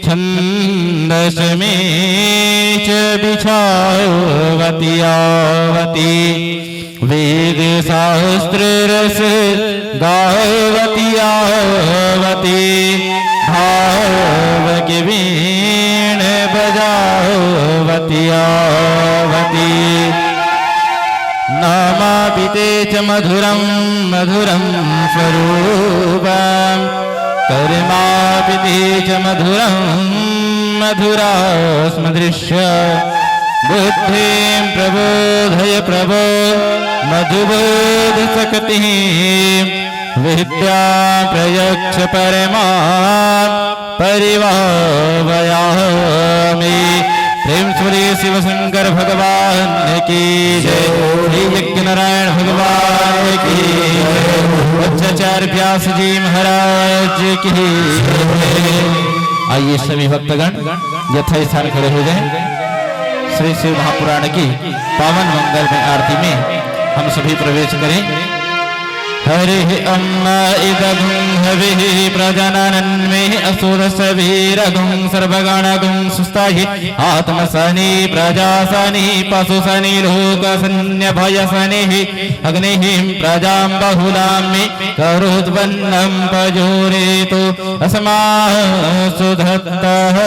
छन्दस्मे च विछावती आवती वेद शास्त्र रस गावती आवती भाव के वीण बजावती आवती नामापिते च मधुरं मधुरं स्वरूपम् कर्मापिते च मधुरं मधुरास्मदृश्य बुद्धिं प्रबोधय प्रभो मधुबोधशक्तिः विद्या प्रयच्छ परमां परिभावयामि। प्रेम सूर्य शिव शंकर भगवान की जय। श्री यज्ञ नारायण भगवान की जय। बच्चाचार्य व्यास जी महाराज की जय। आइए सभी भक्तगण यथा स्थान खड़े हो जाएं। श्री शिव महापुराण की पावन मंगल में आरती में हम सभी प्रवेश करें। हरि अम्मा इदगुं हविः प्रजननन्मे असुरसवीरगुं सर्वगणगुं सुस्ताहि आत्मसनि प्रजासनि पशुसनि लोकसन्न्यभयसनिः अग्निः प्रजां बहुलां मे करोद्वन्नं पजोरेतु अस्मासु दत्तः।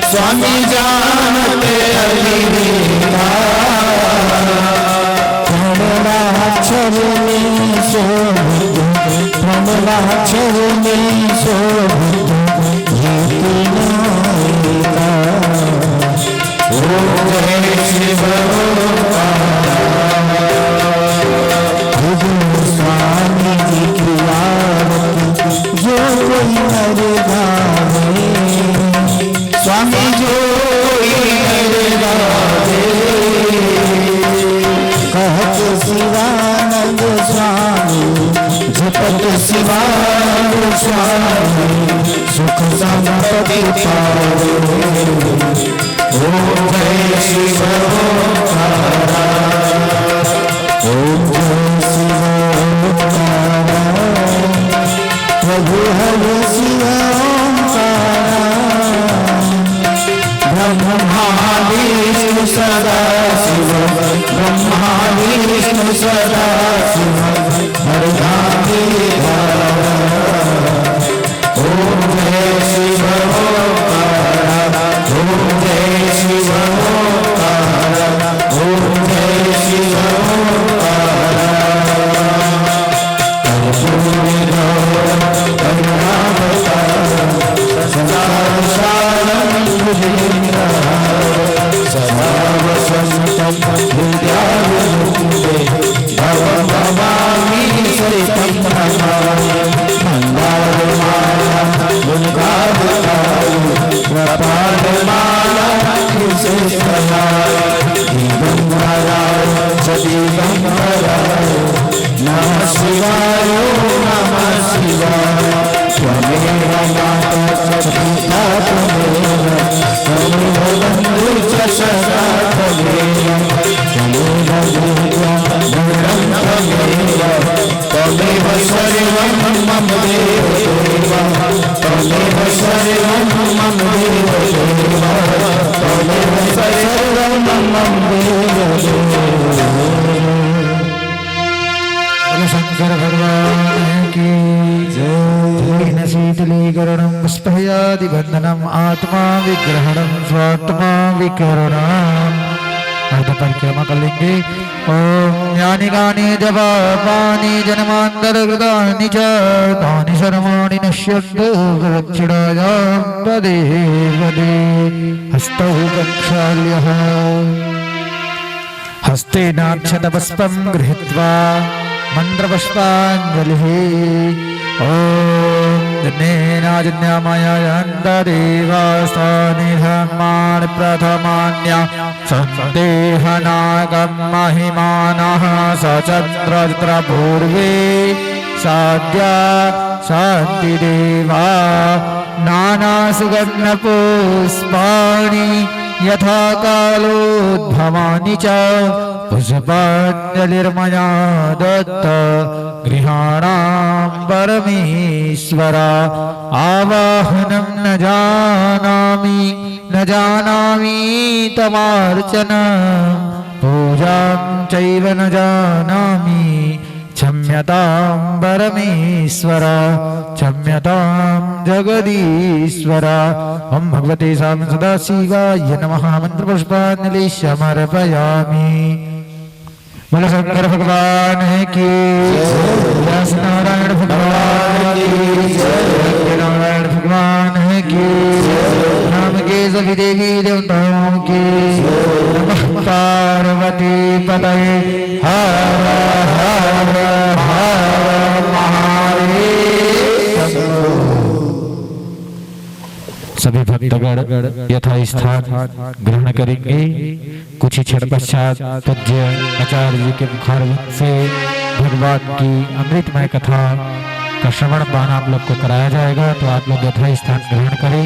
स्वामी जानते अलिवेका करुणाक्षर शोभित प्रमलाक्षरणे शोभित गीतिनायिका। ओम जय शिव स्वामी जी की आरती जो कोई नर गावे, स्वामी जो कोई नर गावे, कहत शिवानंद स्वामी जपत शिवानंद स्वामी सुख संपत्ति पावे। ओम जय शिव ओम जय शिव प्रभु हर शिव ब्रह्मा विष्णु सदा शिव, ब्रह्मा विष्णु सदा शिव हर गावे। ओम जय शिव ओम जय शिव ओम जय शिव सदा वसंतम विद्यारूपे भवं भवामि सरितं नमामि। मंदारमाला गुणगानकारि प्रपादमाला विशेषणाय दिगंबराय च दिगंबराय नमः शिवाय नमः शिवाय। त्वमेव माता च पिता त्वमेव, त्वमेव बन्धु च सखा त्वमेव, त्वमेव दैवं वरं त्वमेव, त्वमेव सर्वं मम देव देव, त्वमेव सर्वं मम देव देव, त्वमेव सर्वं मम देव देव। शंकर भगवान की जय। शीतलीकरणं पुष्पयादिबंधनम् आत्मा विग्रहणं स्वात्मा विकरणम्। अर्ध परिक्रमा कर लेंगे। ओम यानि गानि जपानि जन्मान्तरकृतानि च तानि सर्वाणि नश्यन्तु प्रदक्षिणायां पदे पदे। हस्तौ प्रक्षाल्यः हस्तेनाक्षतपुष्पं गृहीत्वा मन्त्रपुष्पाञ्जलिः। ॐ जन्मेनाजन्यमयन्तदेवास्तानि धर्माणि प्रथमान्या सन्देहनागं महिमानः सचन्द्रपूर्वे साद्या शान्तिदेवा नानासुगन्धपुष्पाणि यथा कालोद्भवानि च पुष्पाञ्जलिर्मया दत्त गृहाणां परमेश्वर। आवाहनं न जानामि तमार्चनं पूजां चैव न जानामि क्षम्यतां परमेश्वर क्षम्यतां जगदीश्वर। ओम भगवते साम सदाशिवाय नमः। मंत्रपुष्पाञ्जलि समर्पयामि। बोलो शंकर भगवान की जय। नारायण भगवान की जय। नारायण भगवान की नाम के सभी देवी देवताओं की नमः। पार्वती पतये हर हर हर महादेव। सभी भक्तगण यथा स्थान ग्रहण करेंगे। कुछ ही क्षण पश्चात पूज्य आचार्य जी के मुखारविंद से भगवान की अमृतमय कथा का श्रवण पान आप लोग को कराया जाएगा। तो आप लोग यथा स्थान ग्रहण करें।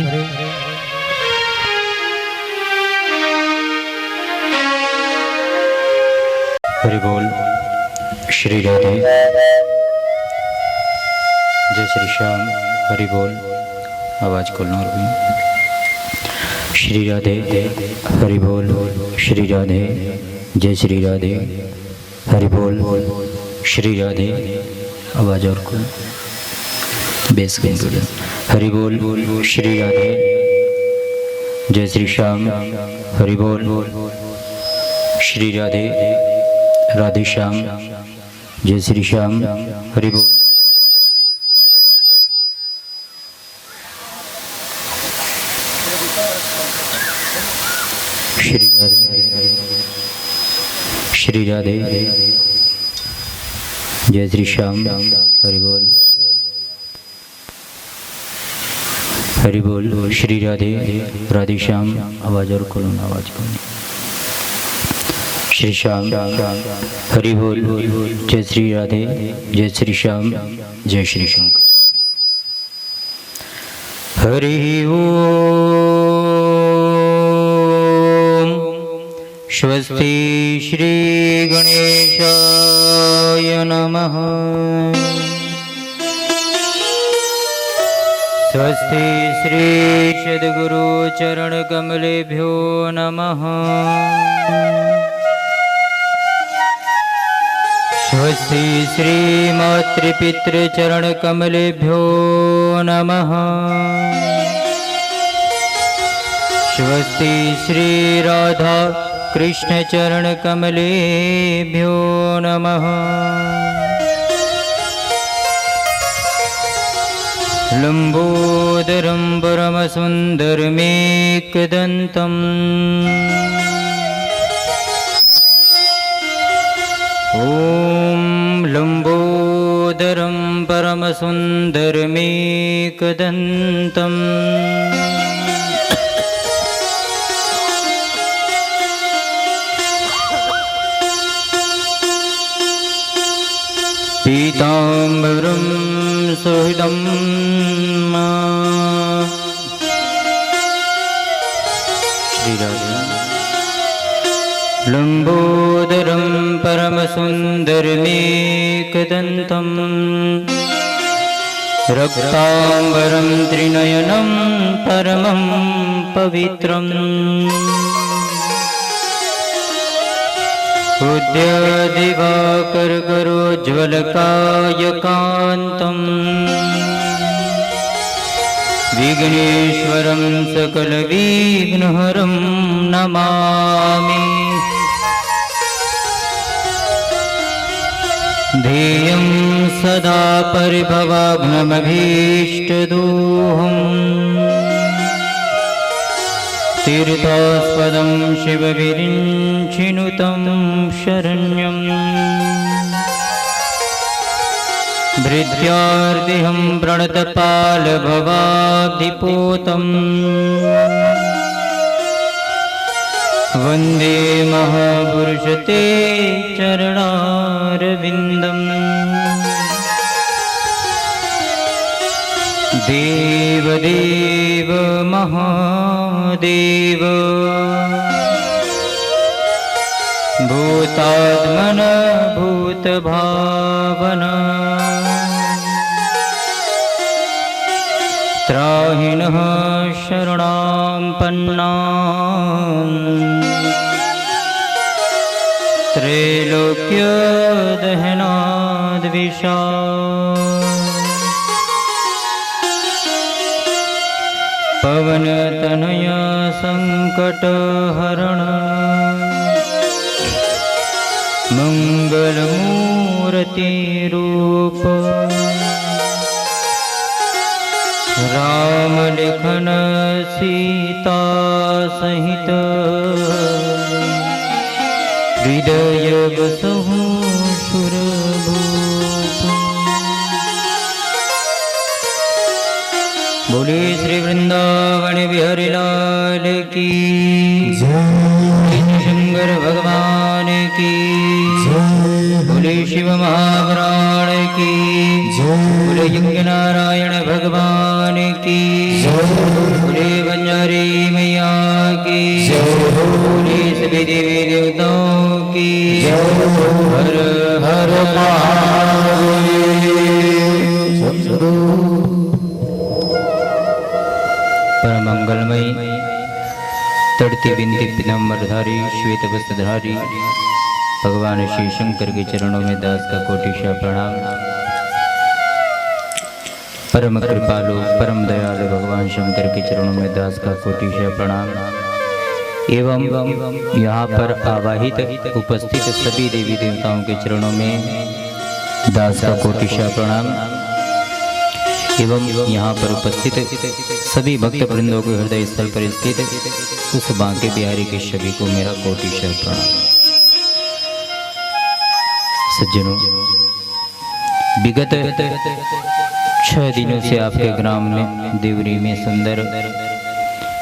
हरि बोल। श्री राधे। जय श्री श्याम। हरि बोल। आवाज खोलना और भी। श्री राधे। हरि बोल। श्री राधे। जय श्री राधे। हरि बोल। श्री राधे। आवाज और खोल। बेस गई। हरि बोल। श्री राधे। जय श्री श्याम। हरि बोल। श्री राधे। राधे श्याम। जय श्री श्याम हरि बोल। श्री राधे श्री राधे जय श्री श्याम हरि बोल हरि बोल। श्री राधे राधे श्याम। आवाज और खोलो, आवाज खोलो। श्री श्याम हरि बोल जय श्री राधे जय श्री श्याम जय श्री शंकर। हरि ओम। स्वस्ति श्री गणेशाय नमः। स्वस्ति श्री सद्गुरु चरण कमलेभ्यो नमः। स्वस्ति श्री मातृपितृचरण कमलेभ्यो नमः। स्वस्ति श्री राधा कृष्ण चरण कमलेभ्यो नमः। लंबोदरं परमसुन्दरमेकदन्तम् ॐ लंबोदरं परमसुन्दरमेकदन्तम् पीताम्बरं सुहृदं लंबोदरं परमसुन्दरमेकदन्तम् रक्ताम्बरं त्रिनयनं परमं पवित्रम् उद्यदिवाकरकरोज्ज्वलकायकान्तम् विघ्नेश्वरं सकलविघ्नहरं नमामि। ध्येयं सदा परिभवाग्नमभीष्टदोहम् तीर्थास्पदं शिवविरिञ्चिनुतं शरण्यम् भृत्यार्तिहं प्रणतपालभवाब्धिपोतम् वन्दे महापुरुषते चरणारविन्दम्। देवदेव महादेव भूतात्मन भूतभावना त्राहिणः शरणां पन्नां त्रैलोक्यदहनाद्विषा पवनतनया संकटहरण मंगलमूर्तिरूप रामलिखन सीता सहित हृदय बसहु सुरभूप। बोले श्री वृंदावन बिहारी लाल की जय। शंकर भगवान की जय। बोले शिव महापुराण की जय। बोले यज्ञ नारायण भगवान की जय। बोले बंजारी मैया की जय। बोले सभी देवी देवताओं की जय। हर हर महादेव। परम मंगलमयी तड़ती बिंदी पिताम्बरधारी श्वेत वस्त्रधारी भगवान श्री शंकर के चरणों में दास का कोटिशा प्रणाम। परम कृपालु परम दयालु भगवान शंकर के चरणों में दास का कोटिशा प्रणाम। एवं यहाँ पर आवाहित उपस्थित सभी देवी देवताओं के चरणों में दास का कोटिशा प्रणाम एवं यहाँ पर उपस्थित सभी भक्त वृंदों के हृदय स्थल पर स्थित उस बांके बिहारी के सभी को मेरा कोटिशा प्रणाम। सज्जनों, विगत 6 दिनों से आपके ग्राम में देवरी में सुंदर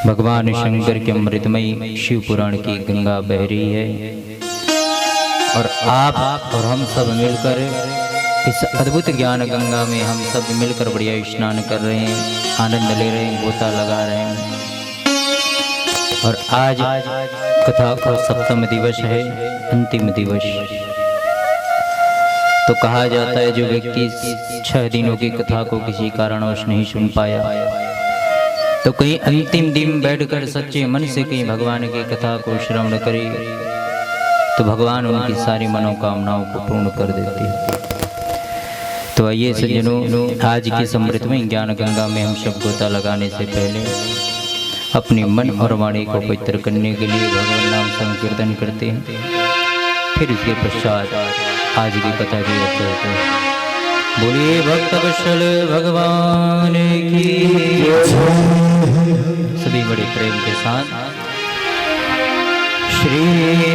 भगवान शंकर के अमृतमयी शिव पुराण की गंगा बह रही है और आप और हम सब मिलकर इस अद्भुत ज्ञान गंगा में हम सब मिलकर बढ़िया स्नान कर रहे हैं, आनंद ले रहे हैं, गोता लगा रहे हैं। और आज कथा का 7वां दिवस है, अंतिम दिवस। तो कहा जाता है जो व्यक्ति 6 दिनों की कथा को किसी कारणवश नहीं सुन पाया तो कहीं अंतिम दिन बैठकर सच्चे मन से कहीं भगवान की कथा को श्रवण करे तो भगवान उनकी सारी मनोकामनाओं को पूर्ण कर देते हैं। तो आइए सज्जनों, आज की समृद्धमय ज्ञान गंगा में हम सब गोता लगाने से पहले अपने मन और वाणी को पवित्र करने के लिए भगवान नाम संकीर्तन करते हैं। फिर इसके पश्चात आज की कथा की रचना करते हैं। बोलिए भक्त वत्सल भगवान की सभी बड़े प्रेम के साथ श्री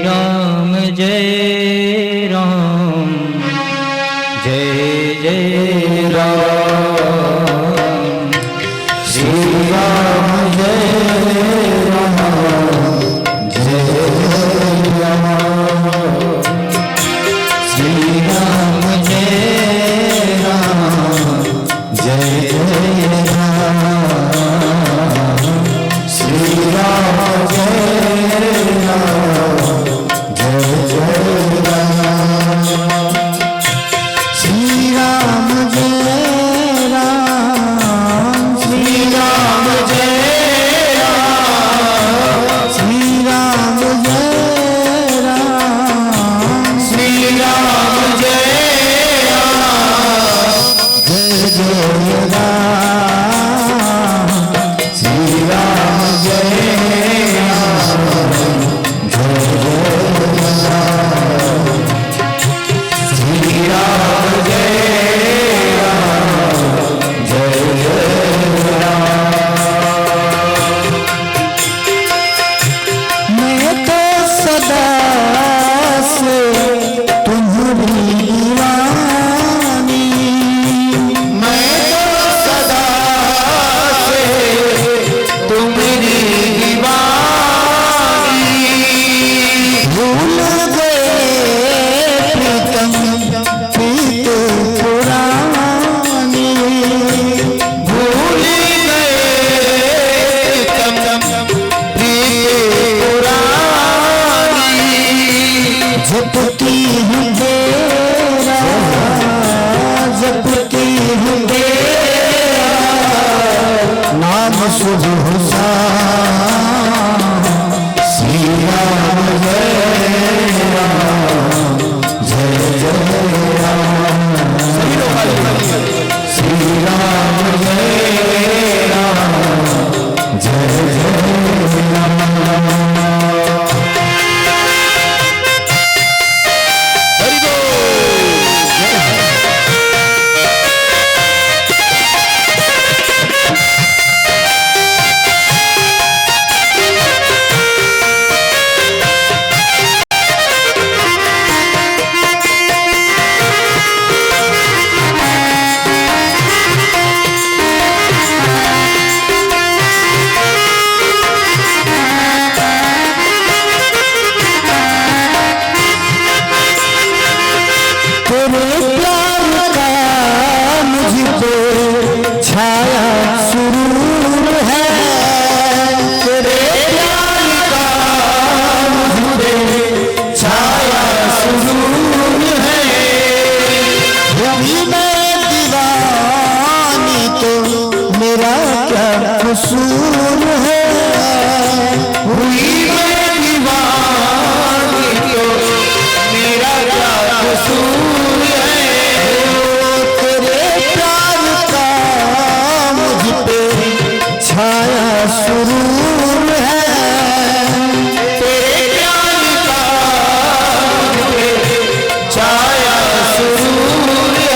राम जय राम जय जय राम, श्री राम जय राम जय जय राम, श्री राम जय राम जय जय राम, श्री राम जय राम जय जय राम, श्री राम जय राम, श्री राम जय राम, श्री राम जय राम, श्री राम जय राम जय जय राम, श्री राम जय राम जय जय राम, श्री राम जय राम जय जय राम। मैं तो सदा से तुम्हारी दीवानी, मैं तो सदा से तुम्हारी दीवानी, भूल गए प्रीतम प्रीत पुरानी, भूल गए प्रीतम प्रीत पुरानी, जपती हूँ तेरा, जपती हूँ तेरा नाम शुभ श्री राम जय राम जय जय राम, श्री राम जय राम जय जय राम। कसूर है, हुई मैं दीवानी तो मेरा क्या कसूर है, तेरे प्यार का मुझ पे छाया सुरूर है, तेरे प्यार का मुझ पे छाया सुरूर है।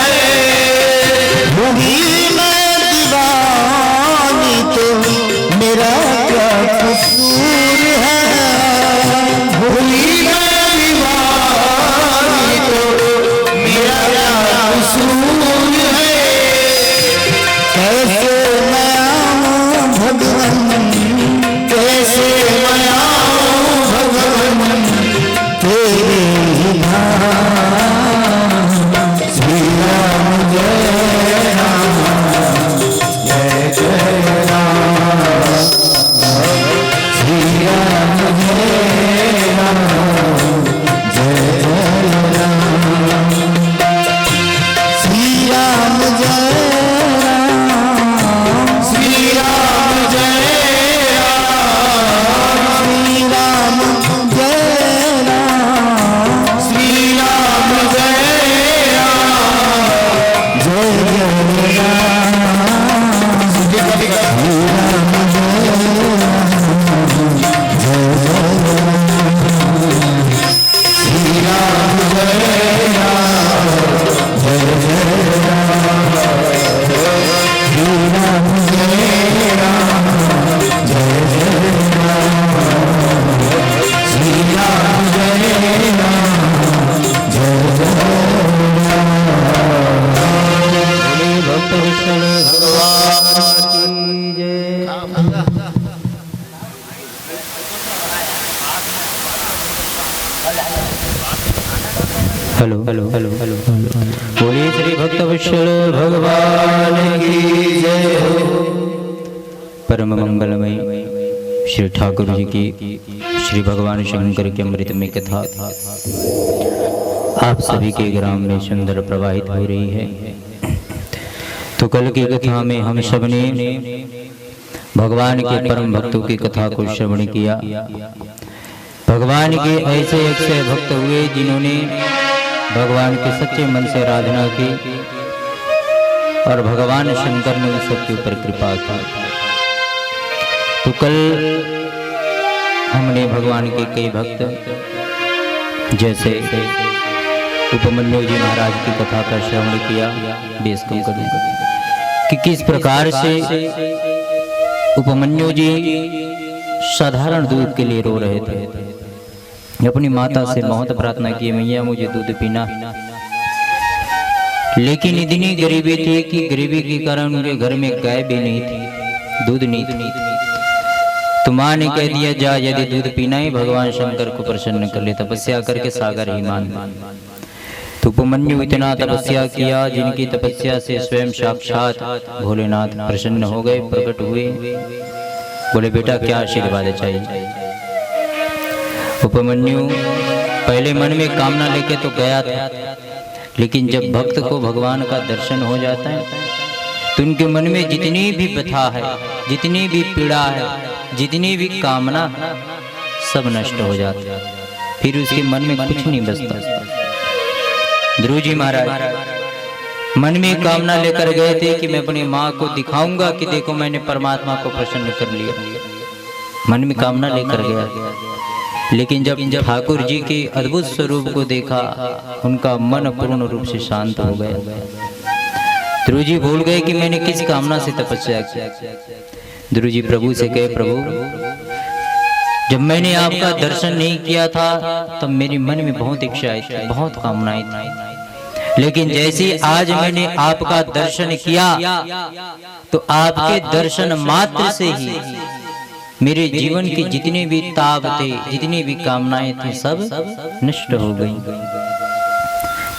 हेलो हेलो हेलो हेलो बोलिए श्री भक्त वत्सल भगवान की जय हो। परम मंगलमय श्री ठाकुर जी की श्री भगवान शंकर के अमृतमय कथा आप सभी के ग्राम में सुंदर प्रवाहित हो रही है। तो कल की कथा में हम सब ने भगवान के परम भक्तों की कथा को श्रवण किया। भगवान के ऐसे अक्षय भक्त हुए जिन्होंने भगवान के सच्चे मन से आराधना की और भगवान शंकर ने उन सबके ऊपर कृपा की। तो कल हमने भगवान के कई भक्त जैसे उपमन्यु जी महाराज की कथा का श्रवण किया। बेस कम कर कि किस प्रकार से उपमन्यु जी साधारण दूध के लिए रो रहे थे। अपनी माता से बहुत प्रार्थना की, मैया मुझे दूध पीना, लेकिन इतनी गरीबी थी कि गरीबी के कारण उनके घर में गाय भी नहीं थी, दूध नहीं थी। तो माँ ने कह दिया जा यदि दूध पीना ही भगवान शंकर को प्रसन्न कर ले, तपस्या करके सागर ही मान। तो उपमन्यु इतना तपस्या किया जिनकी तपस्या से स्वयं साक्षात भोलेनाथ प्रसन्न हो गए, प्रकट हुए। बोले बेटा क्या आशीर्वाद चाहिए। उपमन्यु पहले मन में कामना लेके तो गया था, लेकिन जब भक्त को भगवान का दर्शन हो जाता है तो उनके मन में जितनी भी व्यथा है, जितनी भी पीड़ा है, जितनी भी कामना है, सब नष्ट हो जाता है। फिर उसके मन में कुछ नहीं बचता। ध्रुव जी महाराज मन में कामना लेकर गए थे कि मैं अपनी माँ को दिखाऊंगा कि देखो मैंने परमात्मा को प्रसन्न कर लिया। मन में कामना लेकर गया, लेकिन जब ठाकुर जी के अद्भुत स्वरूप को देखा उनका मन पूर्ण रूप से शांत हो गया। ध्रुव जी भूल गए कि मैंने किस कामना से तपस्या की। ध्रुव जी प्रभु से कहे, प्रभु जब मैंने आपका दर्शन नहीं किया था तब मेरे मन में बहुत इच्छाएं थी, बहुत कामनाएं थी, लेकिन जैसे आज मैंने आपका दर्शन किया तो आपके दर्शन मात्र से ही मेरे जीवन की जितने भी ताप थे, जितनी भी कामनाएं थी, सब नष्ट हो गई।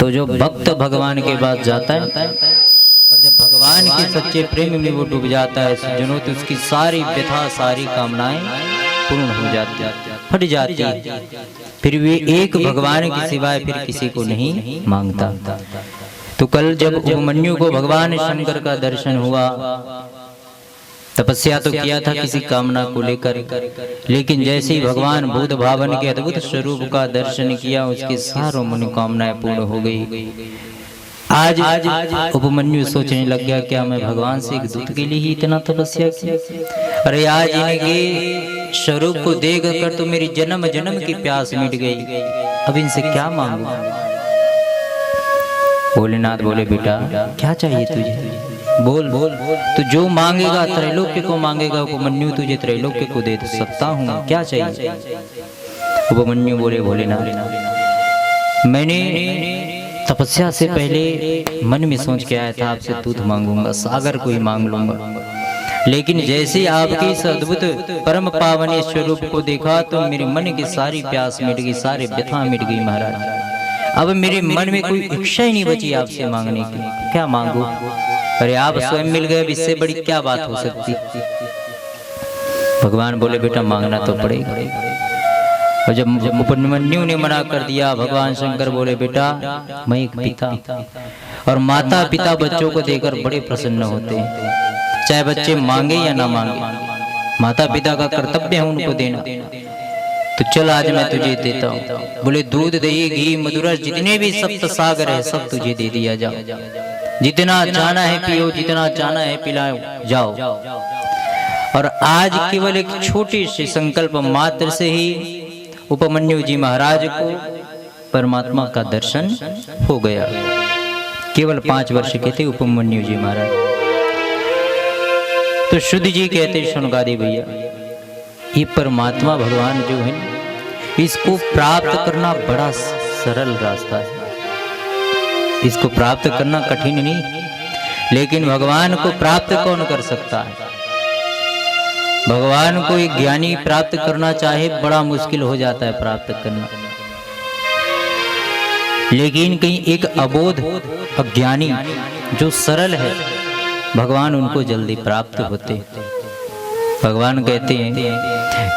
तो जो भक्त भगवान के पास जाता है और जब भगवान के सच्चे प्रेम में वो डूब जाता है सज्जनों, तो उसकी सारी व्यथा, सारी कामनाएं पूर्ण हो जाती है, फट जाती है। फिर वे एक भगवान के सिवाय फिर किसी को नहीं मांगता। तो कल जब उपमन्यु को भगवान शंकर का दर्शन हुआ, तपस्या तो किया था किसी कामना को लेकर, लेकिन जैसे ही भगवान बुद्ध भावन के अद्भुत स्वरूप का दर्शन किया उसकी सारों मनोकामनाएं पूर्ण हो गई। आज उपमन्यु सोचने लग गया क्या मैं भगवान से एक दूत के लिए ही इतना तपस्या की। अरे आज इनके स्वरूप को देख कर तो मेरी जन्म जन्म की प्यास मिट गई, अब इनसे क्या मांगू। भोलेनाथ बोले बेटा क्या चाहिए तुझे, बोल बोल तू जो मांगेगा त्रैलोक्य को मांगेगा। उपमन्यु तुझे त्रैलोक्य को दे सकता हूँ, क्या चाहिए। उपमन्यु बोले भोलेनाथ मैंने तपस्या से पहले मन में सोच के आया था आपसे दूध मांगूंगा, सागर को ही मांग लूंगा, लेकिन जैसे आपके इस अद्भुत परम पावनी स्वरूप को देखा तो मेरे मन की सारी प्यास मिट गई, सारी व्यथा मिट गई महाराज। अब मेरे मन में कोई इच्छा ही नहीं बची आपसे मांगने की, क्या मांगू। अरे आप स्वयं मिल गए, इससे बड़ी क्या बात हो सकती। भगवान बोले बेटा मांगना तो पड़ेगा। और जब उपमन्यु ने मना कर दिया, भगवान शंकर बोले बेटा मैं एक पिता, और माता पिता बच्चों को देकर बड़े प्रसन्न होते हैं, चाहे बच्चे मांगे या ना मांगे, माता पिता का कर्तव्य है उनको देना। तो चल आज मैं तुझे देता हूँ। बोले दूध दही घी मधुरस जितने भी सप्त सागर है सब तुझे दे दिया जाओ, जितना चाहना है पियो, जितना चाहना है पिलाओ जाओ। और आज केवल एक छोटे से संकल्प मात्र से ही उपमन्यु जी महाराज को परमात्मा का दर्शन हो गया। केवल 5 वर्ष के थे उपमन्यु जी महाराज। तो शुद्ध जी कहते सुनगादे भैया, ये परमात्मा भगवान जो है इसको प्राप्त करना बड़ा सरल रास्ता है, इसको प्राप्त करना कठिन नहीं, लेकिन भगवान को प्राप्त कौन कर सकता है? भगवान को एक ज्ञानी प्राप्त करना चाहे बड़ा मुश्किल हो जाता है प्राप्त करना, लेकिन कहीं एक अबोध अज्ञानी जो सरल है भगवान उनको जल्दी प्राप्त होते। भगवान कहते हैं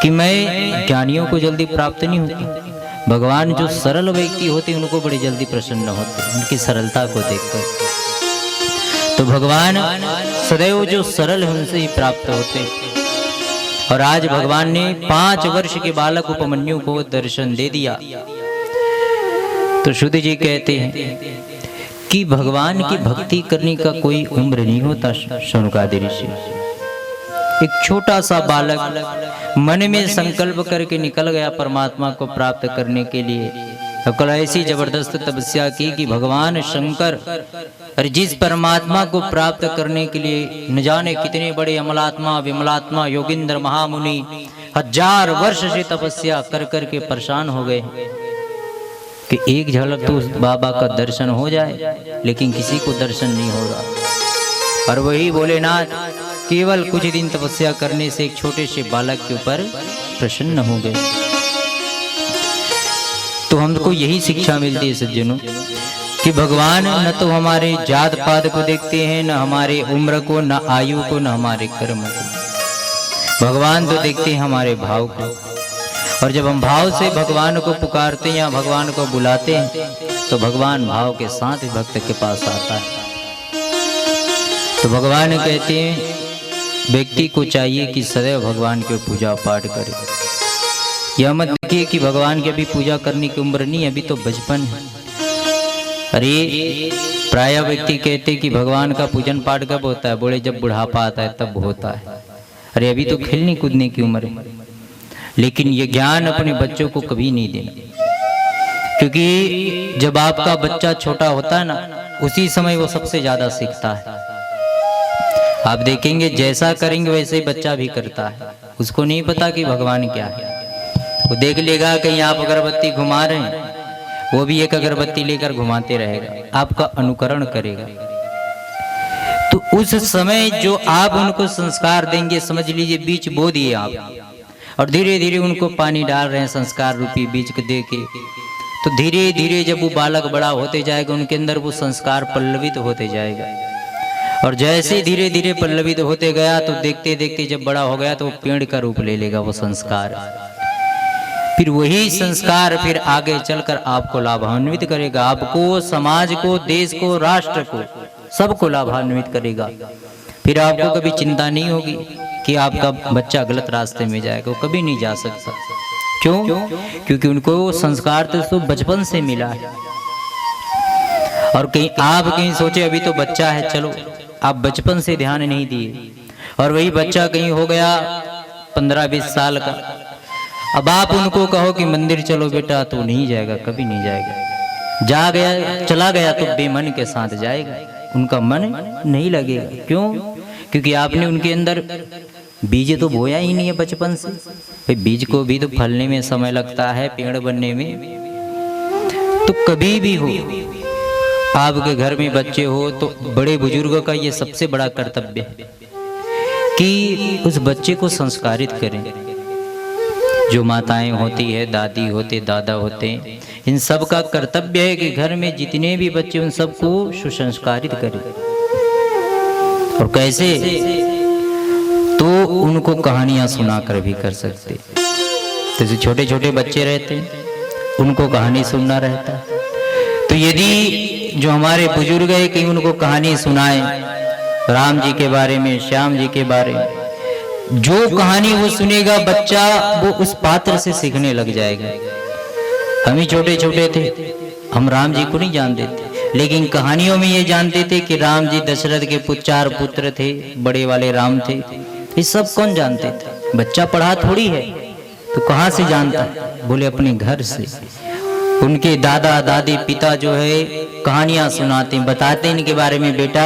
कि मैं ज्ञानियों को जल्दी प्राप्त नहीं होती, भगवान जो सरल व्यक्ति होते उनको बड़ी जल्दी प्रसन्न होते उनकी सरलता को देखकर। तो भगवान सदैव जो सरल है उनसे ही प्राप्त होते। और आज भगवान ने 5 वर्ष के बालक उपमन्यु को दर्शन दे दिया। तो शुद्ध जी कहते हैं कि भगवान की भक्ति करने का कोई उम्र नहीं होता। शौनकादि ऋषि, एक छोटा सा बालक मन में संकल्प करके निकल गया परमात्मा को प्राप्त करने के लिए। कल ऐसी जबरदस्त तपस्या की कि भगवान शंकर और जिस परमात्मा को प्राप्त करने के लिए न जाने कितने बड़े अमलात्मा विमलात्मा योगिंद्र महामुनि 1000 वर्ष से तपस्या कर करके परेशान हो गए कि एक झलक तो उस बाबा का दर्शन हो जाए, लेकिन किसी को दर्शन नहीं हो रहा। और वही भोलेनाथ केवल कुछ दिन तपस्या करने से एक छोटे से बालक के ऊपर प्रसन्न हो गए। तो हमको यही शिक्षा मिलती है सज्जनों कि भगवान न तो हमारे जात पात को देखते हैं, न हमारे उम्र को, न आयु को, न हमारे कर्म को। भगवान तो देखते हैं हमारे भाव को। और जब हम भाव से भगवान को पुकारते हैं या भगवान को बुलाते हैं तो भगवान भाव के साथ ही भक्त के पास आता है। तो भगवान कहते हैं व्यक्ति को चाहिए कि सदैव भगवान के पूजा पाठ करे। यह मत देखिए कि भगवान की अभी पूजा करने की उम्र नहीं, अभी तो बचपन है। अरे प्राय व्यक्ति कहते कि भगवान का पूजन पाठ कब होता है? बोले जब बुढ़ापा आता है तब होता है। अरे अभी तो खेलने कूदने की उम्र है। लेकिन ये ज्ञान अपने बच्चों को कभी नहीं देना, क्योंकि जब आपका बच्चा छोटा होता है ना, उसी समय वो सबसे ज्यादा सीखता है। आप देखेंगे जैसा करेंगे वैसे ही बच्चा भी करता है। उसको नहीं पता कि भगवान क्या है। वो देख लेगा कहीं आप अगरबत्ती घुमा रहे हैं, वो भी एक अगरबत्ती लेकर घुमाते रहेगा, आपका अनुकरण करेगा। तो उस समय जो आप उनको संस्कार देंगे, समझ लीजिए बीज बो दिए आप, और धीरे धीरे उनको पानी डाल रहे हैं संस्कार रूपी बीज को दे के। तो धीरे धीरे जब वो बालक बड़ा होते जाएगा, उनके अंदर वो संस्कार पल्लवित होते जाएगा। और जैसे धीरे धीरे पल्लवित होते गया तो देखते देखते जब बड़ा हो गया तो वो पेड़ का रूप ले लेगा वो संस्कार। फिर वही संस्कार फिर आगे चलकर आपको लाभान्वित करेगा, आपको, समाज को, देश को, राष्ट्र को, सबको लाभान्वित करेगा। फिर आपको कभी चिंता नहीं होगी कि आपका बच्चा गलत रास्ते में जाएगा, वो कभी नहीं जा सकता। क्यों? क्योंकि उनको संस्कार तो बचपन से मिला है। और कहीं आप कहीं सोचे अभी तो बच्चा है, चलो आप बचपन से ध्यान नहीं दिए, और वही बच्चा कहीं हो गया 15-20 साल का, अब आप उनको कहो कि मंदिर चलो बेटा, तो नहीं जाएगा, कभी नहीं जाएगा। जा गया, चला गया तो बेमन के साथ जाएगा, उनका मन नहीं लगेगा। क्यों? क्योंकि आपने उनके अंदर बीज तो बोया ही नहीं है बचपन से। बीज को भी तो फलने में समय लगता है, पेड़ बनने में। तो कभी भी हो आपके घर में बच्चे हो तो बड़े बुजुर्गों का ये सबसे बड़ा कर्तव्य है कि उस बच्चे को संस्कारित करें। जो माताएं होती है, दादी होते, दादा होते, इन सब का कर्तव्य है कि घर में जितने भी बच्चे उन सबको सुसंस्कारित करें। और कैसे? तो उनको कहानियां सुनाकर भी कर सकते। तो जो छोटे छोटे बच्चे रहते हैं उनको कहानी सुनना रहता है। तो यदि जो हमारे बुजुर्ग है कहीं उनको कहानी सुनाए राम जी के बारे में, श्याम जी के बारे में, जो कहानी वो सुनेगा बच्चा वो उस पात्र से सीखने लग जाएगा। हम ही छोटे छोटे थे, हम राम जी को नहीं जानते थे, लेकिन कहानियों में ये जानते थे कि राम जी दशरथ के 4 पुत्र थे, बड़े वाले राम थे। ये सब कौन जानते थे? बच्चा पढ़ा थोड़ी है, तो कहाँ से जानता है? बोले अपने घर से। उनके दादा दादी पिता जो है कहानियां सुनाते हैं, बताते हैं इनके बारे में, बेटा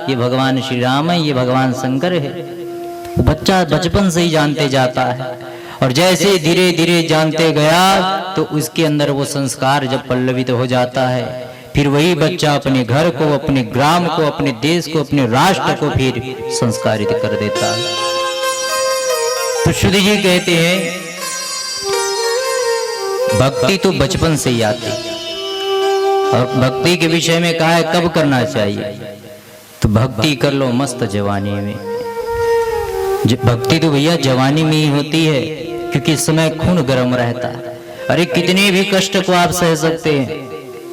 ये भगवान श्री राम है, ये भगवान शंकर है। वो बच्चा बचपन से ही जानते जाता है, और जैसे धीरे धीरे जानते गया तो उसके अंदर वो संस्कार जब पल्लवित हो जाता है, फिर वही बच्चा अपने घर को, अपने ग्राम को, अपने देश को, अपने राष्ट्र को फिर संस्कारित कर देता है। तो शुद्ध जी कहते हैं भक्ति तो बचपन से ही आती, और भक्ति के विषय में कहा है कब करना चाहिए, तो भक्ति कर लो मस्त जवानी में। भक्ति तो भैया जवानी में ही होती है, क्योंकि इस समय खून गर्म रहता है। अरे कितने भी कष्ट को आप सह सकते हैं,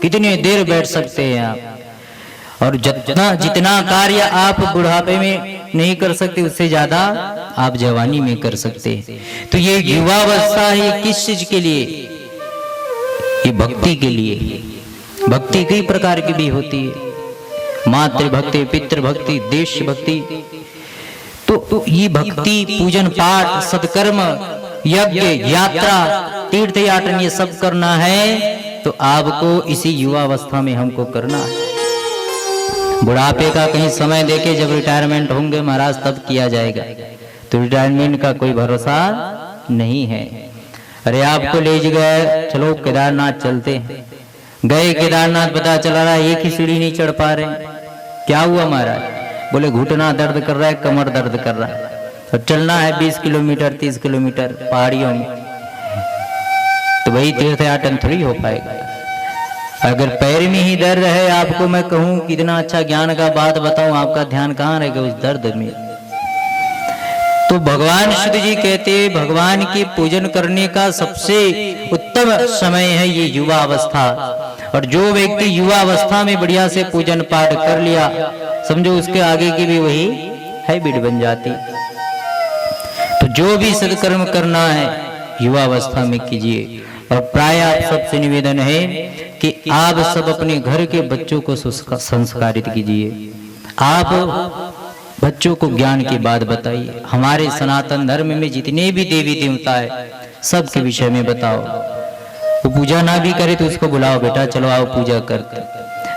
कितने देर बैठ सकते हैं आप, और जितना कार्य आप बुढ़ापे में नहीं कर सकते उससे ज्यादा आप जवानी में कर सकते हैं। तो ये युवावस्था है किस चीज के लिए? ये भक्ति के लिए। भक्ति कई प्रकार की भी होती है, मातृ भक्ति, पितृ भक्ति, देश भक्ति। तो ये भक्ति, पूजन पाठ, सत्कर्म, यज्ञ, यात्रा, तीर्थ याटन, ये सब करना है तो आपको इसी युवावस्था में हमको करना है। बुढ़ापे का कहीं समय देके जब रिटायरमेंट होंगे महाराज तब किया जाएगा, तो रिटायरमेंट का कोई भरोसा नहीं है। अरे आपको ले गए, चलो केदारनाथ चलते हैं, गए केदारनाथ, पता चला रहा एक ही सीढ़ी नहीं चढ़ पा रहे, क्या हुआ महाराज? बोले घुटना दर्द कर रहा है, कमर दर्द कर रहा है, तो चलना है 20 किलोमीटर 30 किलोमीटर पहाड़ियों में, तो वही तीर्थ याटन थोड़ी हो पाएगा। अगर पैर में ही दर्द है, आपको मैं कहूं कितना अच्छा ज्ञान का बात बताऊं, आपका ध्यान कहाँ रहेगा उस दर्द में? तो भगवान शुद्ध जी कहते हैं भगवान के पूजन करने का सबसे उत्तम समय है ये युवा अवस्था। और जो व्यक्ति युवा अवस्था में बढ़िया से पूजन पाठ कर लिया, समझो उसके आगे की भी वही हैबिट बन जाती। तो जो भी सत्कर्म करना है युवा अवस्था में कीजिए। और प्राय आप सबसे निवेदन है कि आप सब अपने घर के बच्चों को संस्कारित कीजिए। आप बच्चों को ज्ञान की बात बताइए। हमारे सनातन धर्म में जितने भी देवी देवता है सबके विषय में बताओ। वो पूजा ना भी करे तो उसको बुलाओ, बेटा चलो आओ पूजा करते।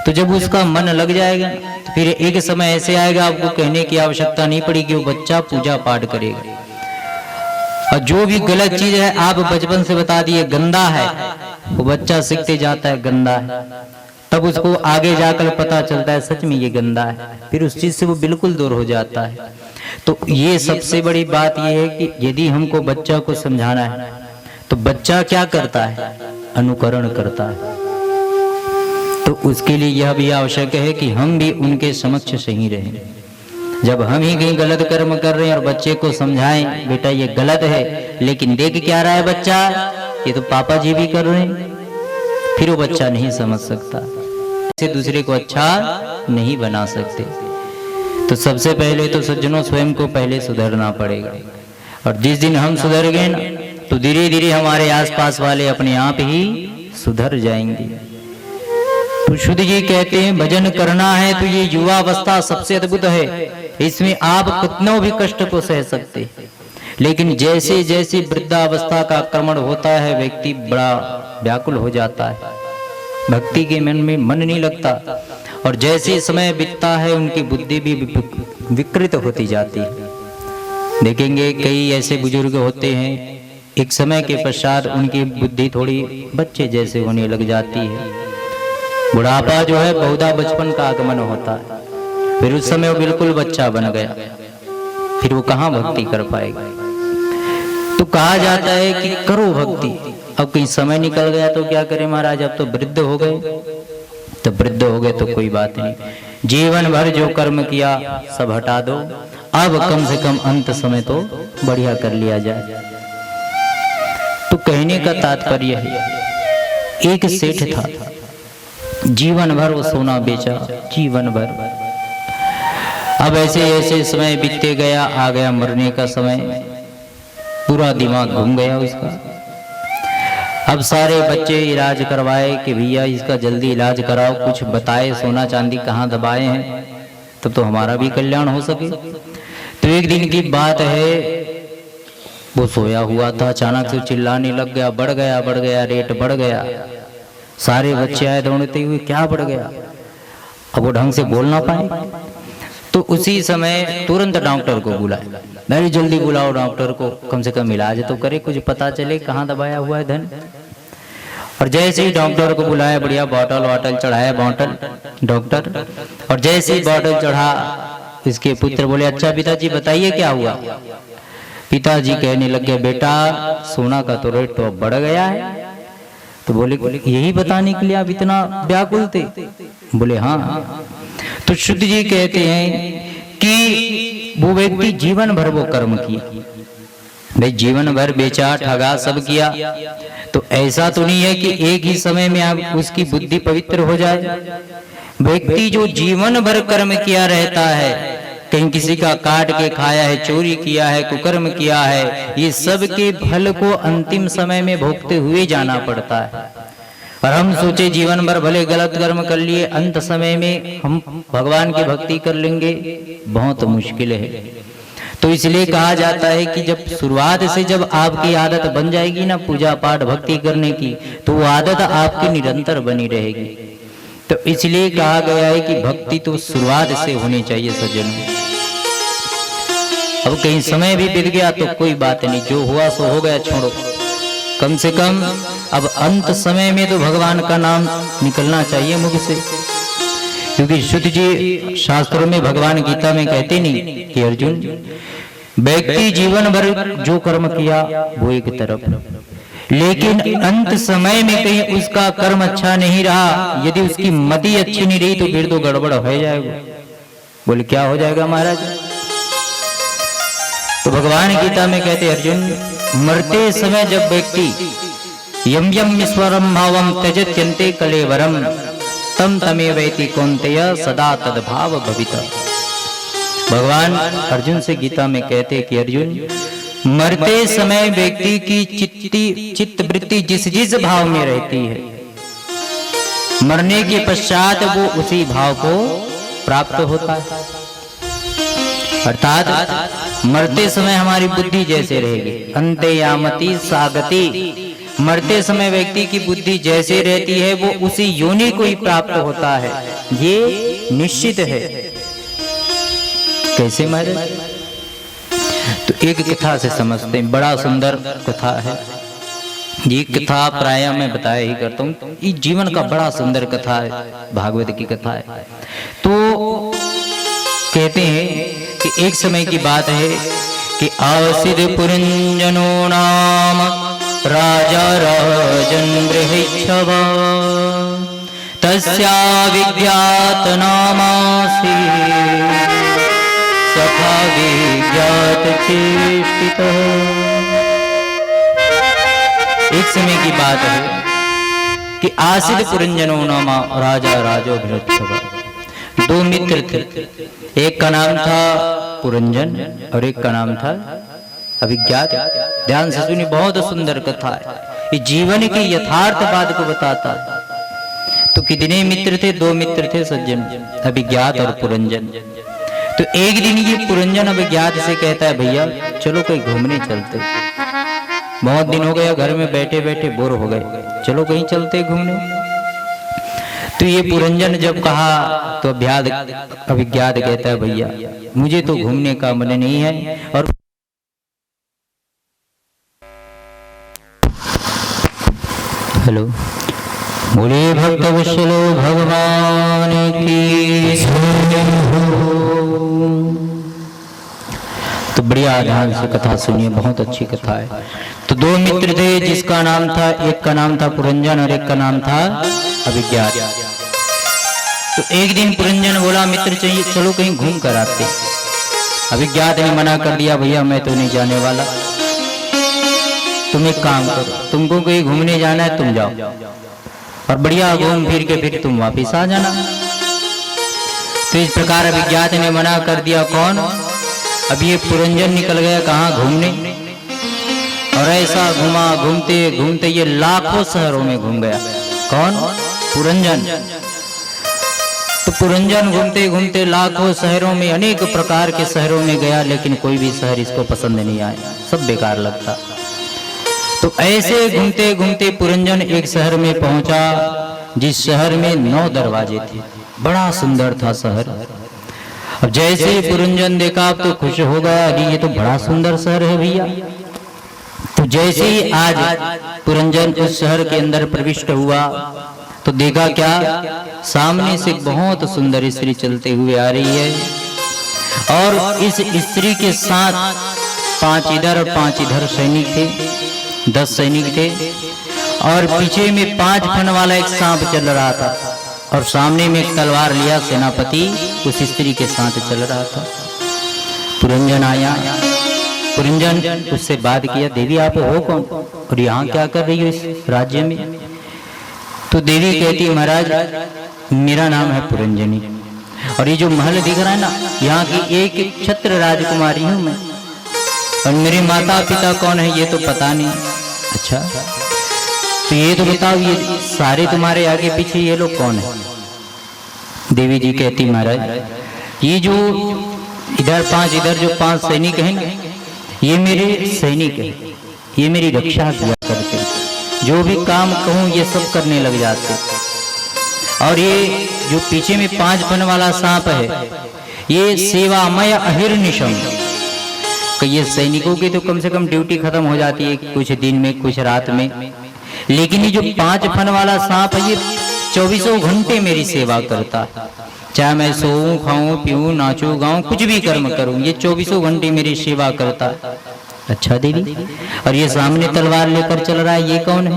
तो जब उसका मन लग जाएगा तो फिर एक समय ऐसे आएगा आपको कहने की आवश्यकता नहीं पड़ेगी, वो बच्चा पूजा पाठ करेगा। और जो भी गलत चीज है आप बचपन से बता दिए गंदा है, वो बच्चा सीखते जाता है गंदा है, तब उसको आगे जाकर पता चलता है सच में ये गंदा है, फिर उस चीज से वो बिल्कुल दूर हो जाता है। तो ये सबसे बड़ी बात ये है कि यदि हमको बच्चा को समझाना है तो बच्चा क्या करता है? अनुकरण करता है। तो उसके लिए यह भी आवश्यक है कि हम भी उनके समक्ष सही रहें। जब हम ही कहीं गलत कर्म कर रहे हैं और बच्चे को समझाएं बेटा ये गलत है, लेकिन देख क्या रहा है बच्चा, ये तो पापा जी भी कर रहे हैं, फिर वो बच्चा नहीं समझ सकता, इसे दूसरे को अच्छा नहीं बना सकते। तो सबसे पहले तो सज्जनों स्वयं को पहले सुधरना पड़ेगा। और जिस दिन हम सुधर गए ना तो धीरे धीरे हमारे आसपास वाले अपने आप ही सुधर जाएंगे। तो शुद्ध जी कहते हैं भजन करना है तो ये युवा अवस्था सबसे अद्भुत है। इसमें आप कितनों भी कष्ट को सह सकते, लेकिन जैसे जैसे वृद्धावस्था का आक्रमण होता है व्यक्ति बड़ा व्याकुल हो जाता है, भक्ति के मन में मन नहीं लगता, और जैसे समय बीतता है उनकी बुद्धि भी विकृत होती जाती है। देखेंगे कई ऐसे बुजुर्ग होते हैं एक समय के पश्चात उनकी बुद्धि थोड़ी बच्चे जैसे होने लग जाती है। बुढ़ापा जो है बहुधा बचपन का आगमन होता है, फिर उस समय वो बिल्कुल बच्चा बन गया, फिर वो कहाँ भक्ति कर पाएगा। तो कहा जाता है कि करो भक्ति। अब कहीं समय निकल गया तो क्या करें महाराज, अब तो वृद्ध हो गए, तो वृद्ध हो गए तो कोई बात नहीं, जीवन भर जो कर्म किया सब हटा दो, अब कम से कम अंत समय तो बढ़िया कर लिया जाए। तो कहने का तात्पर्य है, एक सेठ था, जीवन भर वो सोना बेचा, जीवन भर। अब ऐसे ऐसे समय बीतते गया, आ गया मरने का समय, पूरा दिमाग घूम गया उसका। अब सारे बच्चे इलाज करवाए कि भैया इसका जल्दी इलाज कराओ, कुछ बताए, सोना चांदी कहाँ दबाए हैं, तब तो हमारा भी कल्याण हो सके। तो एक दिन की बात है, वो सोया हुआ था, अचानक से चिल्लाने लग गया, बढ़ गया रेट बढ़ गया। सारे बच्चे आए दौड़ते हुए, क्या बढ़ गया? अब वो ढंग से बोल ना पाए, तो उसी समय तुरंत डॉक्टर को बुलाया। very जल्दी बुलाओ डॉक्टर को, कम से कम इलाज तो करे, कुछ पता चले कहाँ दबाया हुआ है धन। और जैसे ही डॉक्टर को बुलाया, बढ़िया बॉटल वाटल चढ़ाया बॉटल डॉक्टर, और जैसे ही बॉटल चढ़ा, इसके पुत्र बोले, अच्छा पिताजी बताइए क्या हुआ? पिताजी कहने लगे, बेटा सोना का तो रेट तो अब बढ़ गया है। तो बोले, यही बताने के लिए आप इतना व्याकुल थे? बोले हाँ। तो शुद्ध जी कहते हैं कि वो व्यक्ति जीवन भर वो कर्म किया, भाई जीवन भर बेचा, ठगा, सब किया। तो ऐसा तो नहीं है कि एक ही समय में आप उसकी बुद्धि पवित्र हो जाए। व्यक्ति जो जीवन भर कर्म किया रहता है, कहीं किसी का काट के खाया है, चोरी किया है, कुकर्म किया है, ये सब के फल को अंतिम समय में भोगते हुए जाना पड़ता है। और हम सोचे जीवन भर भले गलत कर्म कर लिए, अंत समय में हम भगवान की भक्ति कर लेंगे, बहुत मुश्किल है। तो इसलिए कहा जाता है कि जब शुरुआत से जब आपकी आदत बन जाएगी ना पूजा पाठ भक्ति करने की, तो वो आदत आपकी निरंतर बनी रहेगी। तो इसलिए कहा गया है कि भक्ति तो शुरुआत से होनी चाहिए सज्जनों। अब कहीं समय भी बीत गया तो कोई बात नहीं, जो हुआ सो हो गया, छोड़ो। कम से कम अब अंत समय में तो भगवान का नाम निकलना चाहिए मुख से, क्योंकि शुद्ध जी शास्त्रों में भगवान गीता में कहते नहीं कि अर्जुन व्यक्ति जीवन भर जो कर्म किया वो एक तरफ, लेकिन अंत समय में कहीं उसका कर्म अच्छा नहीं रहा, यदि उसकी मति अच्छी नहीं रही, तो फिर तो गड़बड़ हो जाएगा। बोले क्या हो जाएगा महाराज? तो भगवान गीता में कहते अर्जुन, मरते समय जब व्यक्ति यम यम ईश्वरम भावम त्यजत्यन्ते कलेवरम तम तमेवैति कौन्तेय सदा तद्भाव भविता। भगवान अर्जुन से गीता में कहते कि अर्जुन, मरते समय व्यक्ति की चित्त वृत्ति जिस जिस भाव में रहती है, मरने के पश्चात वो उसी भाव को प्राप्त होता है। अर्थात मरते समय हमारी बुद्धि जैसे रहेगी, अन्ते यामति सागति, मरते समय व्यक्ति की बुद्धि जैसे रहती है वो उसी योनि को ही प्राप्त होता है, ये निश्चित है। कैसे महाराज? तो एक कथा से समझते हैं, बड़ा सुंदर कथा है ये कथा, प्राय मैं बताया ही करता हूँ। ये जीवन का बड़ा सुंदर कथा है, भागवत की कथा है। तो कहते हैं कि एक समय की बात है कि आसिद पुरंजनो नाम राजा राजन गृहेच्छवा तस्या विज्ञात नामासी सखा विज्ञात चेष्टित। एक समय की बात है कि आसिद पुरंजनो नाम राजा राजो गृहेच्छवा, दो मित्र थे, एक का नाम था पुरंजन और एक का नाम था अभिज्ञात। ध्यान से सुनिए, बहुत सुंदर कथा है, ये जीवन की यथार्थ बात को बताता है। तो कितने मित्र थे? दो मित्र थे सज्जन, अभिज्ञात और पुरंजन। तो एक दिन ये पुरंजन अभिज्ञात से कहता है, भैया चलो कहीं घूमने चलते, बहुत दिन हो गया घर में बैठे बैठे बोर हो गए, चलो कहीं चलते घूमने। तो ये पुरंजन जब कहा तो अभिज्ञात कहता है, भैया मुझे तो घूमने का मन नहीं है। और हेलो, बोले भक्त वत्सलो भगवान की तो बढ़िया ध्यान से कथा सुनिए, बहुत अच्छी कथा है। तो दो मित्र थे जिसका नाम था, एक का नाम था पुरंजन और एक का नाम था अभिज्ञात। तो एक दिन पुरंजन बोला, मित्र चाहिए चलो कहीं घूम कर आते। अभिज्ञात ने मना कर दिया, भैया मैं तो नहीं जाने वाला। तुम एक काम करो, तुमको कहीं घूमने जाना है तुम जाओ और बढ़िया घूम फिर के फिर तुम वापिस आ जाना। तो इस प्रकार अभिज्ञात ने मना कर दिया। कौन? अब ये पुरंजन निकल गया कहाँ घूमने, और ऐसा घूमा, घूमते घूमते ये लाखों शहरों में घूम गया। कौन? पुरंजन। तो पुरंजन घूमते घूमते लाखों शहरों में, अनेक प्रकार के शहरों में गया, लेकिन कोई भी शहर इसको पसंद नहीं आया, सब बेकार लगता। तो ऐसे घूमते घूमते पुरंजन एक शहर में पहुंचा, जिस शहर में 9 दरवाजे थे। बड़ा सुंदर था शहर। अब जैसे ही पुरंजन देखा तो खुश हो गया, अरे ये तो बड़ा सुंदर शहर है भैया। तो जैसे ही आज पुरंजन उस शहर के अंदर प्रविष्ट हुआ तो देखा क्या, सामने से बहुत सुंदर स्त्री चलते हुए आ रही है, और इस स्त्री के साथ 5 इधर और 5 इधर सैनिक थे, 10 सैनिक थे, और पीछे में 5 फन वाला एक सांप चल रहा था, और सामने में एक तलवार लिया सेनापति उस स्त्री के साथ चल रहा था। पुरंजन आया, पुरंजन उससे बात किया, देवी आप हो कौन और यहाँ क्या कर रही हो इस राज्य में? तो देवी कहती, महाराज मेरा नाम है पुरंजनी, और ये जो महल दिख रहा है ना, यहाँ की एक छत्र राजकुमारी हूँ मैं, और मेरे माता पिता कौन है ये तो पता नहीं। अच्छा, तो ये तो बताओ, ये सारे तुम्हारे आगे पीछे ये लोग कौन है? देवी जी कहती, महाराज ये जो इधर 5 इधर जो 5 सैनिक हैं ना, ये मेरे सैनिक हैं, ये मेरी रक्षा किया करते, जो भी काम कहूँ ये सब करने लग जाते। और ये जो पीछे में 5 फन वाला सांप है, ये सेवामय अहिर्निशम, कि ये सैनिकों की तो कम से कम ड्यूटी खत्म हो जाती है कुछ दिन में, कुछ रात में, लेकिन ये जो 5 फन वाला सांप है, ये 24 घंटे मेरी सेवा करता है। चाहे मैं सोऊं, खाऊं, पीऊं, नाचूं, गाऊं, कुछ भी कर्म करूं, ये 24 घंटे मेरी सेवा करता है। अच्छा देवी, और ये सामने तलवार लेकर चल रहा है, ये कौन है?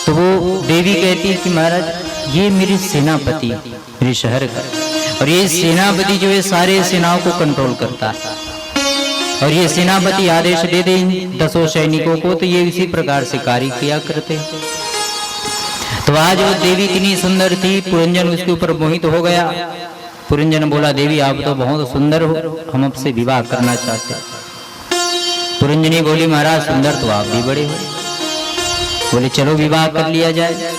तो वो देवी कहती है कि महाराज ये मेरे सेनापति, मेरे शहर का, और ये सेनापति जो है सारे सेनाओं को कंट्रोल करता है, और ये सेनापति आदेश दे दे 10 सैनिकों को तो ये इसी प्रकार से कार्य किया करते। तो आज वो देवी इतनी सुंदर थी, पुरंजन उसके ऊपर मोहित हो गया। पुरंजन बोला, देवी आप तो बहुत सुंदर हो, हम आपसे विवाह करना चाहते हैं। पुरंजनी बोली, महाराज सुंदर तो आप भी बड़े हो। बोले चलो विवाह कर लिया जाए।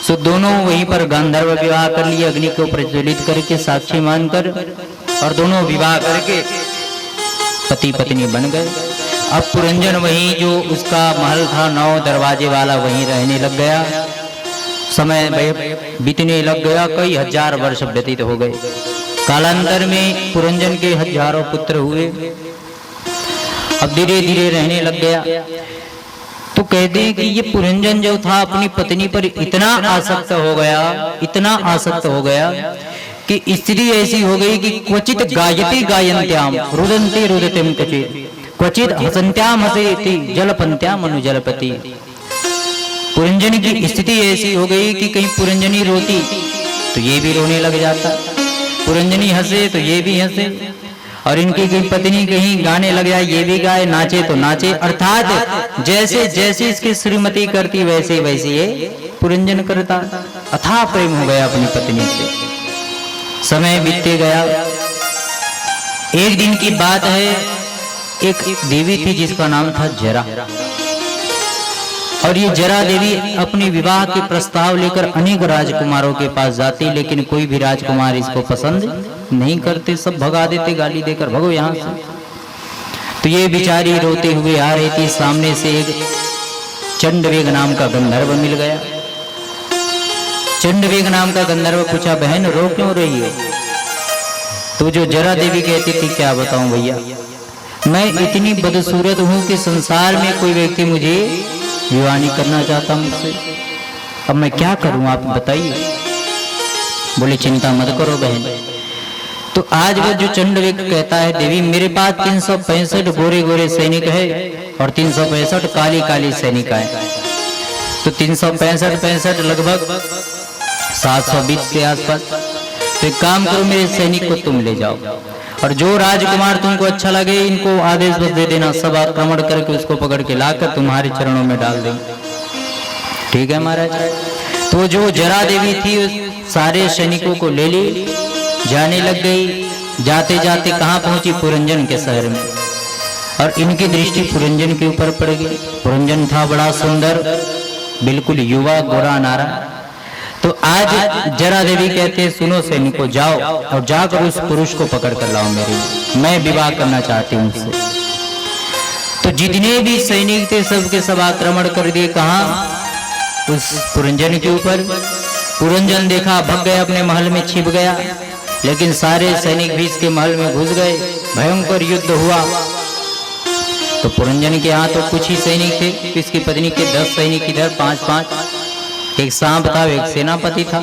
सो दोनों वहीं पर गांधर्व विवाह कर लिया, अग्नि को प्रज्वलित करके साक्षी मानकर, और दोनों विवाह करके पति पत्नी बन गए। अब पुरंजन वहीं जो उसका महल था 9 दरवाजे वाला, वहीं रहने लग गया। समय बीतने लग गया, कई 1000 वर्ष व्यतीत हो गए। कालांतर में पुरंजन के हजारों पुत्र हुए। अब धीरे धीरे रहने लग गया। तो कहते हैं कि ये पुरंजन जो था अपनी पत्नी पर इतना आसक्त हो गया, इतना आसक्त हो गया कि स्त्री ऐसी हो गई कि क्वचित गायति गायन्त्याम रुदन्ति रुदतिम क्वचित हसन्त्याम हसेति जलपन्त्याम अनुजलपति। पुरंजनी की स्थिति ऐसी हो गई कि कहीं पुरंजनी रोती तो ये भी रोने लग जाता, पुरंजनी हंसे तो ये भी हंसे, और इनकी कहीं पत्नी कहीं गाने लग जाए ये भी गाए, नाचे तो नाचे। अर्थात जैसे जैसे इसकी श्रीमती करती वैसे वैसे ये पुरंजन करता। अथाह प्रेम हो गया अपनी पत्नी से। समय बीतते गया। एक दिन की बात है, एक देवी थी जिसका नाम था जरा, और ये जरा देवी अपने विवाह के प्रस्ताव लेकर अनेक राजकुमारों के पास जाती, लेकिन कोई भी राजकुमार इसको पसंद नहीं करते, सब भगा देते गाली देकर, भगो यहाँ से। तो ये बेचारी रोते हुए आ रही थी, सामने से एक चंडवेग नाम का गंधर्व मिल गया। चंडवेग नाम का गंधर्व पूछा, बहन रो क्यों रही है? तो जो जरा देवी कहती थी, क्या बताऊं भैया, मैं इतनी बदसूरत हूं कि संसार में कोई व्यक्ति मुझे विवाह नहीं करना चाहता मुझसे, अब मैं क्या करूं आप बताइए। बोले चिंता मत करो बहन। तो आज वो जो चंडवेग कहता है, देवी मेरे पास 365 गोरे गोरे सैनिक है और 365 काली काली सैनिकाएं, तो 365 लगभग 720 के आसपास। तो एक काम करो, मेरे सैनिक को तुम ले जाओ और जो राजकुमार तुमको अच्छा लगे इनको आदेश बस दे देना, सब आक्रमण करके उसको पकड़ के लाकर तुम्हारे चरणों में डाल देंगे। ठीक है महाराज। तो जो जरा देवी थी सारे सैनिकों को ले ली, जाने लग गई। जाते जाते कहाँ पहुंची? पुरंजन के शहर में। और इनकी दृष्टि पुरंजन के ऊपर पड़ गई। पुरंजन था बड़ा सुंदर, बिल्कुल युवा, गोरा नारा। तो आज जरा देवी कहते हैं सुनो सैनिकों, जाओ और जाकर उस पुरुष को पकड़ कर लाओ मेरे, मैं विवाह करना चाहती हूँ उससे। तो जितने भी सैनिक थे सबके सब आक्रमण कर दिए। कहाँ? उस पुरंजन के ऊपर। पुरंजन देखा, भग गया, अपने महल में छिप गया। लेकिन सारे सैनिक भी इसके महल में घुस गए। भयंकर युद्ध हुआ। तो पुरंजन के यहाँ तो कुछ ही सैनिक थे, इसकी पत्नी के 10 सैनिक इधर, 5-5। एक सांप था, एक सेनापति था।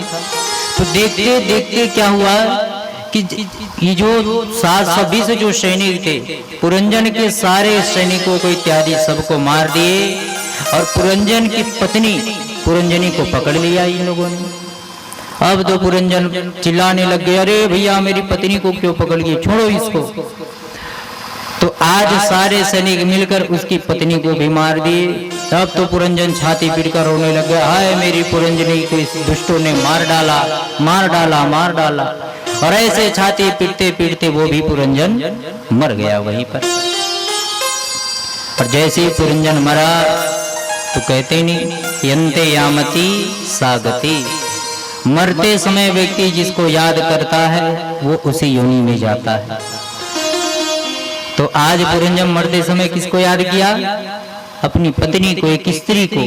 तो देखते देखते क्या हुआ कि ये जो 720 जो सैनिक थे, पुरंजन के सारे सैनिकों को इत्यादि सबको मार दिए। और पुरंजन की पत्नी पुरंजनी को पकड़ लिया इन लोगों ने। अब तो पुरंजन चिल्लाने लग गए, अरे भैया मेरी पत्नी को क्यों पकड़ लिए, छोड़ो इसको। तो आज सारे सैनिक मिलकर उसकी पत्नी को भी मार दिए। तब तो पुरंजन छाती पीटकर रोने लग गया, हाय मेरी पुरंजनी को इस दुष्टों ने मार डाला, मार डाला, मार डाला। और ऐसे छाती पीटते पीटते वो भी पुरंजन मर गया वहीं पर। और जैसे ही पुरंजन मरा तो कहते नहीं यंते यामती सागती, मरते समय व्यक्ति जिसको याद करता है वो उसी योनि में जाता है। तो आज पुरंजन मरते समय किसको याद किया? अपनी पत्नी को, एक स्त्री को।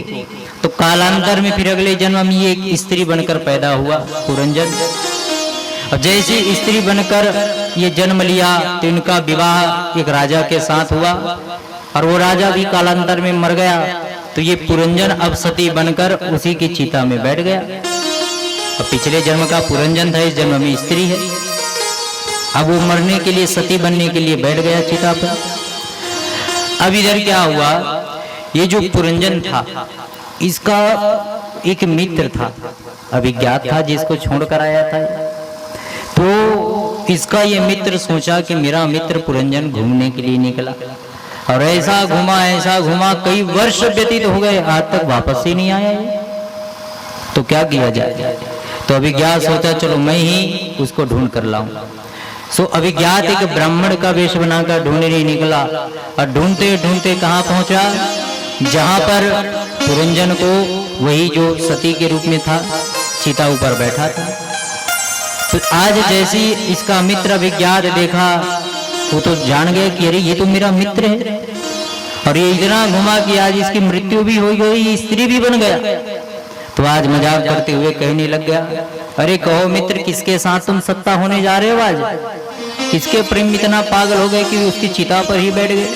तो कालांतर में फिर अगले जन्म में ये एक स्त्री बनकर पैदा हुआ पुरंजन। और जैसे स्त्री बनकर ये जन्म लिया तो इनका विवाह एक राजा के साथ हुआ। और वो राजा भी कालांतर में मर गया। तो ये पुरंजन अब सती बनकर उसी की चिता में बैठ गया। अब पिछले जन्म का पुरंजन था, इस जन्म में स्त्री है। अब वो मरने के लिए, सती बनने के लिए बैठ गया चिता पर। अब इधर क्या हुआ, ये जो पुरंजन था इसका एक मित्र था, अभिज्ञात था, जिसको छोड़कर आया था। तो इसका ये मित्र सोचा कि मेरा मित्र पुरंजन घूमने के लिए निकला। और ऐसा घुमा, कई वर्ष व्यतीत हो गए, आज तक वापस ही नहीं आया ये। तो क्या किया जाए? तो अभिज्ञात सोचा चलो मैं ही उसको ढूंढ कर लाऊं। सो अभिज्ञात एक ब्राह्मण का वेश बनाकर ढूंढने निकला। और ढूंढते ढूंढते कहाँ पहुंचा? जहां पर पुरंजन को वही जो सती के रूप में था चिता ऊपर बैठा था। तो आज जैसे इसका मित्र अभिज्ञात देखा, वो तो जान गया कि अरे ये तो मेरा मित्र है। और ये इतना घुमा कि आज इसकी मृत्यु भी हो गई, स्त्री भी बन गया। तो आज मजाक करते हुए कहने लग गया, अरे कहो मित्र, किसके साथ तुम सत्ता होने जा रहे हो आज? किसके प्रेम में इतना पागल हो गए कि उसकी चिता पर ही बैठ गए?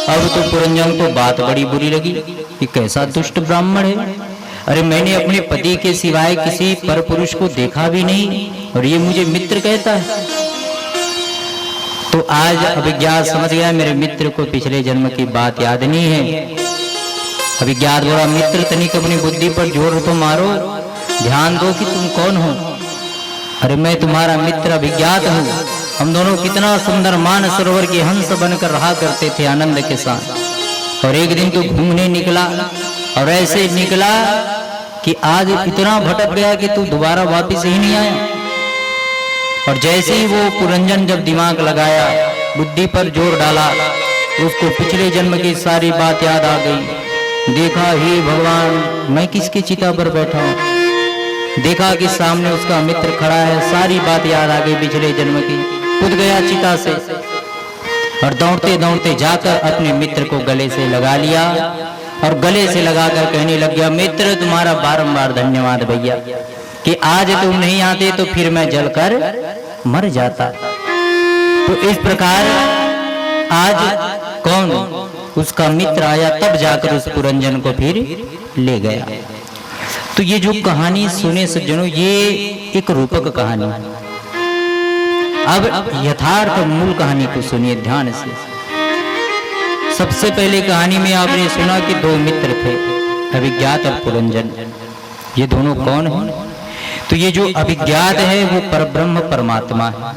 अब तो पुरंजन को बात बड़ी बुरी लगी कि कैसा दुष्ट ब्राह्मण है। अरे मैंने अपने पति के सिवाय किसी पर पुरुष को देखा भी नहीं और ये मुझे मित्र कहता है। तो आज अभिज्ञात समझ गया मेरे मित्र को पिछले जन्म की बात याद नहीं है। अभिज्ञात बोला, मित्र तनिक अपनी बुद्धि पर जोर तो मारो, ध्यान दो कि तुम कौन हो। अरे मैं तुम्हारा मित्र अभिज्ञात हूँ। हम दोनों कितना सुंदर मान सरोवर के हंस बनकर रहा करते थे आनंद के साथ। और एक दिन तो घूमने निकला और ऐसे निकला कि आज इतना भटक गया कि तू दोबारा वापस ही नहीं आया। और जैसे ही वो पुरंजन जब दिमाग लगाया, बुद्धि पर जोर डाला, उसको पिछले जन्म की सारी बात याद आ गई। देखा, हे भगवान मैं किसकी चिता पर बैठा हूँ। देखा कि सामने उसका मित्र खड़ा है, सारी बात याद आ गई पिछले जन्म की। कूद गया चिता से और दौड़ते दौड़ते जाकर अपने मित्र को गले से लगा लिया। और गले से लगाकर कहने लग गया, मित्र तुम्हारा बारंबार धन्यवाद भैया कि आज तुम नहीं आते तो फिर मैं जलकर मर जाता। तो इस प्रकार आज कौन? उसका मित्र आया, तब जाकर उस पुरंजन को फिर ले गया। तो ये जो कहानी सुने सज्जनों, ये एक रूपक कहानी है। अब यथार्थ मूल कहानी को सुनिए ध्यान से। सबसे पहले कहानी में आपने सुना कि दो मित्र थे, अभिज्ञात और पुरंजन। ये दोनों कौन हैं? तो ये जो अभिज्ञात है वो परब्रह्म परमात्मा है।